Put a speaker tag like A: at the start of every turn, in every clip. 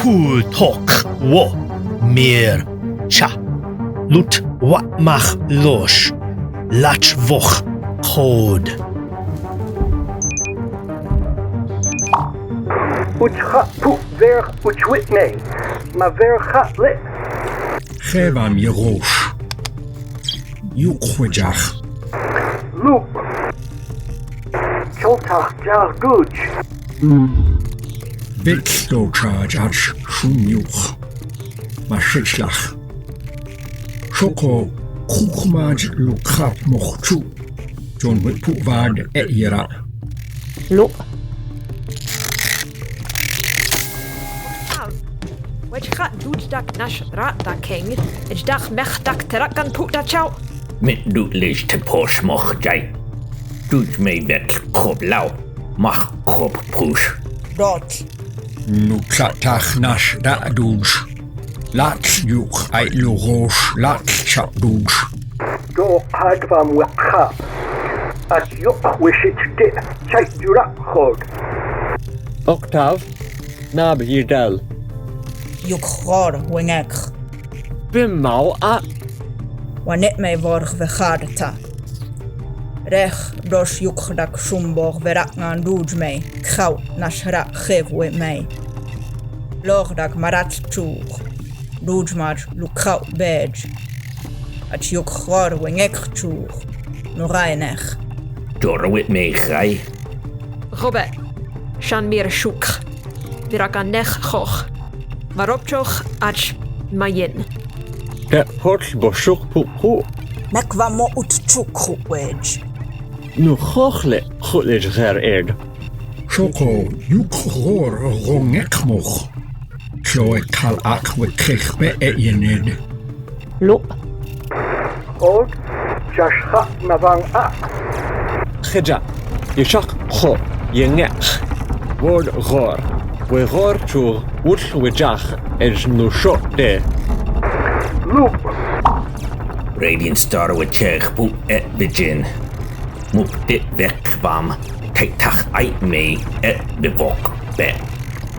A: toQ mIr cha lut wa'mach losh lachvoH qoD.
B: Qatlh ver wIvmey, ma ver Qatlh.
C: Gevam je roos. Jukwejach.
B: Loop. choltaH'a Dujmey.
C: Bitstocharge shumjuch. Mashitlach. Shoko kuchmaj lukhat mochu. John wipuvard ira.
D: Look. Wedge gaat toDlaH'a da king. It's dag mech dak terakganpu da chow.
E: Mit doodlish te posh moch jay. Dujmey vet qoD mach push.
F: Dot.
C: Nuklatach naSra douj. Lach juk ai lorosh lach chap douj.
B: Do hadvam waqap. At yuk wishit dit. Chait qoD.
G: Octave, nab hierdel.
F: Jukhor wingek.
G: Bimmau a
F: Wanet mij vorg we gadeta. Rech dos jukdak shumborg vIra'ngan Dujmey. Qaw naSra wIvmey. Logdak marat chug. Dujmaj lukaw bej. At jukhor wingek chug. Norainech.
E: Door wIvmey gai.
D: Robbe. Shan mir shuk. vIra'nganpu choch. Maropchoch ach mayin.
G: te hotl boshuk pu.
F: Nekwa mo ut chuk wedge.
G: Nu gochle goedlich erd.
C: Shoko jukhor rongekmoch. Kloe kalak we krichbe yened.
D: Look.
B: qoD. Jashcha mavang a.
G: Geja, je shak go, je nek. Word gor. We gor chu utl we jach es nu shot de.
B: Loop.
E: Radiant star with chech pu begin. Muk dit wegkwam. toDlaH'a me bevok be.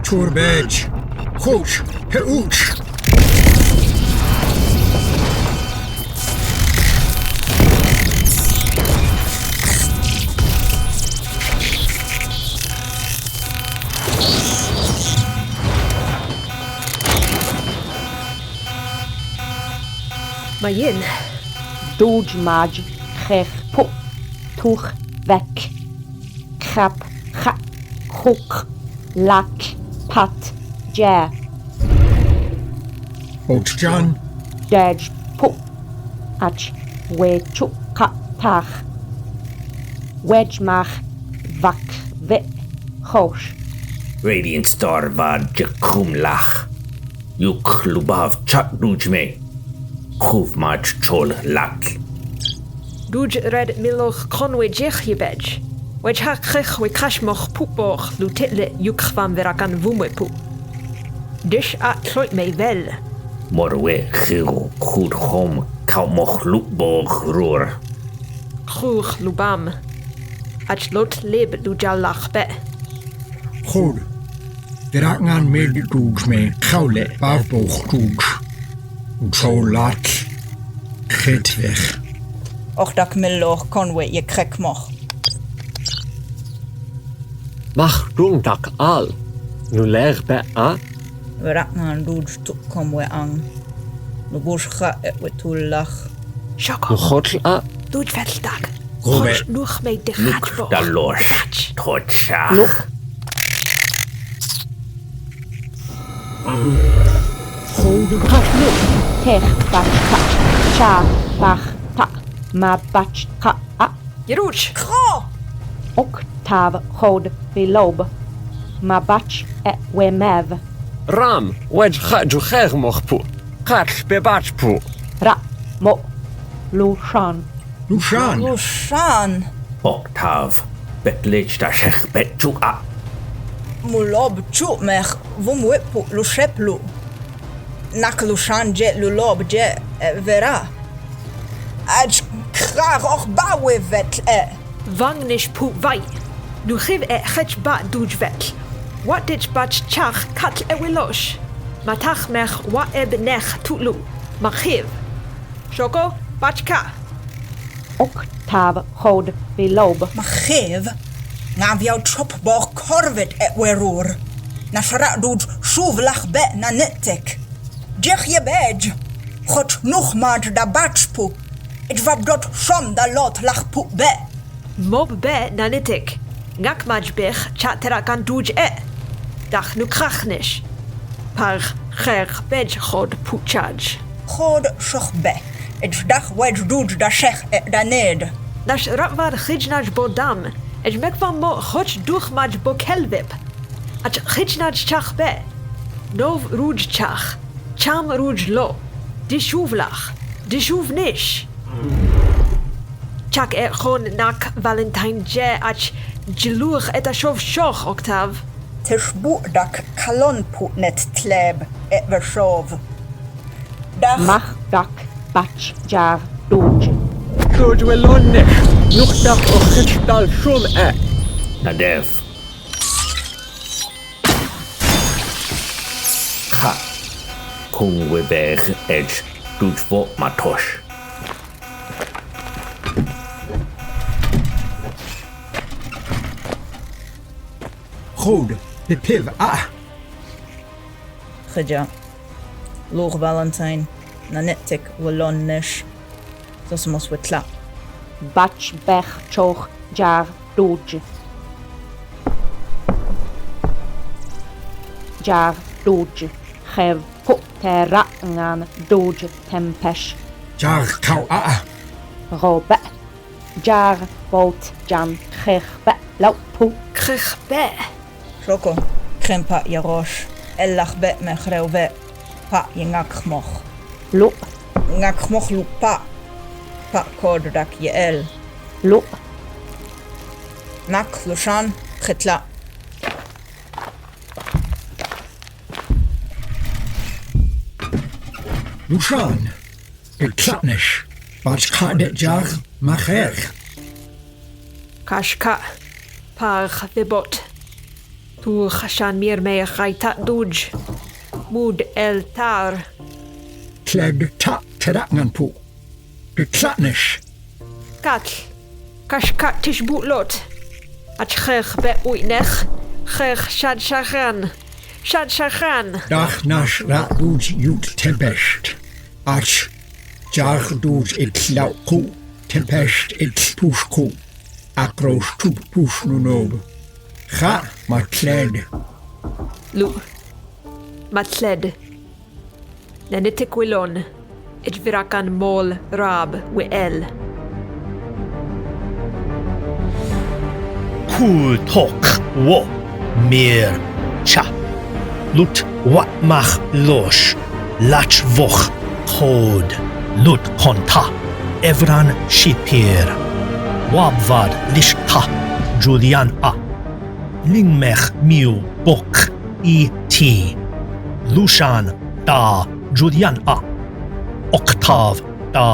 C: Turbej. Hoch. Heuch.
D: Mayin.
H: Dujmey pu tuch vek. Qatlh hook lach pat ja.
C: Ochtjan.
H: Dej pu ach we chukatach. Wedgemach vak ve hosh.
E: Radiant star var jakumlach. Yuk lubav chat Dujmey. Quvmaj choltaH'a.
D: Duj red miloch conwe jich je bej. Wedge hak chich we kashmoch poepoch lutitlet yukvam vIra'nganpu pu. Dish at wIvmey vel.
E: Morwe gil goed hom kalmoch lukborg roer.
D: Chug lubam. Ach lot lib toDlaH'a be.
C: Goed. vIra'ngan med Dujmey Qatlh bavboch douj. Zo laat. Get weg.
F: Och dak milloch konwe je krekmoch.
G: Mach dung dak al. Nu leg be a.
F: vIra'ngan Duj tukom we ang. Nu bushcha we toDlaH'a.
D: Shoko.
G: Qotlh
D: Duj veldag.
C: Robbe.
D: Choch nuch me de
E: Luk
D: gatboch.
E: da losh. toDlaH'a.
H: Look. Qatlh tech bach cha bach ta ma bach ka
D: Yeruch.
F: Kro!
H: Octave qoD belob. Ma bach we mev.
G: Ram, wedge ga jucher moch pu. Qatlh bebach pu.
H: Ra mo lushan.
C: Lushan.
F: Lushan.
E: Octave. Betlich da shech betchu a.
F: Mulob chuk mech vum wipu lusheplu. Nak lushan jet lulob jet vera. Aj krag och bawe vet
D: Vangnish pu vai. Nu giv chech ba Duj vel. What did bach chach Qatlh wilosh? matach mech wIvmey toDlaH'a machiv. Shoko bachka.
H: toQ'd belob.
F: Machiv. Ngav jou tropborg korvet et werur. naSra doet suvlach be na netek. Jech je bej. God nog maar da batchpu. Het wabdot som da lot lachpu be.
D: Mob be nanitik. Ngak majbech chaterakan Dujmey. Dach nu krachnish. Par ger bej god puchaj.
F: God shoch be. Het dag wedge doet da shech et da ned.
D: naSra var chijnaj bodam. Het mek van mo choch duchmaj bokelvip. Ach chijnaj chach be. Nov ruj chach. Cham ruj lo. Dishuvlach. Dishuvnish. Chak gewoon nak Valentine je ach jiluch et ashov shoch octav.
F: Tishbu dak kalon pu net tleb et vershov. Dag
H: Mach dak batch jar Duj.
G: George Welonne. Nog dag o gestal shum e.
E: Nadev. Qa. Kung webeg edge Dujvo matosh.
C: qoD, lachvoH.
F: Geja. Loog Valentine. Na netek welonnish. Zosmos witla.
H: Batch bech choch jar Duj. Jar Duj. Gev vIra'nganpu tempesh.
C: Jar qoltaH'a.
H: Robe. Jar bot jan chechbe laupu.
D: Krich be.
F: Shoko. Krempa yarosh. Ellach be me chreuve. Pa yengakmoch.
H: Lu.
F: Ngakmoch lupa. Pa qoD dak yeel.
H: Lu.
F: Nak lushan. Qatlh.
C: Lushan. Qatlh. Batch qadet jar macher.
D: Kashka. Par vibot. Tu chashan mir me chaitat Duj. Mood el tar.
C: Kled ta toDlaH'a. Qatlh.
D: Qatlh. Kashka tishbut lot. Ach chech be uinech. Chech shad shachan. Shad shachan.
C: Dag naSra doet jut tempest. Ach, jar doet het lauku. Tempest het pushku. Akros tup push nunob. Ga maar kled.
D: Lu. Matled. Nanitik wilon. Het virakan mol rab wIl.
A: toQ mIr toDlaH'a lachvoH qoD konta shipir wabvad lishta julian'a lingmech miu bok et lushan da julian'a octav da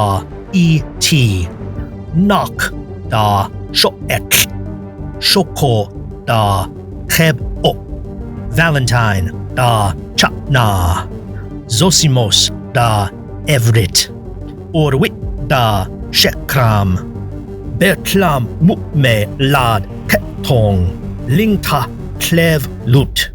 A: et nak da sho'etl Shoko da Kheb-o Valentine da Chatna Zosimos da Evrit Orwit da Shekram Betlam Mukme lad Ketong Lingta Klev Lut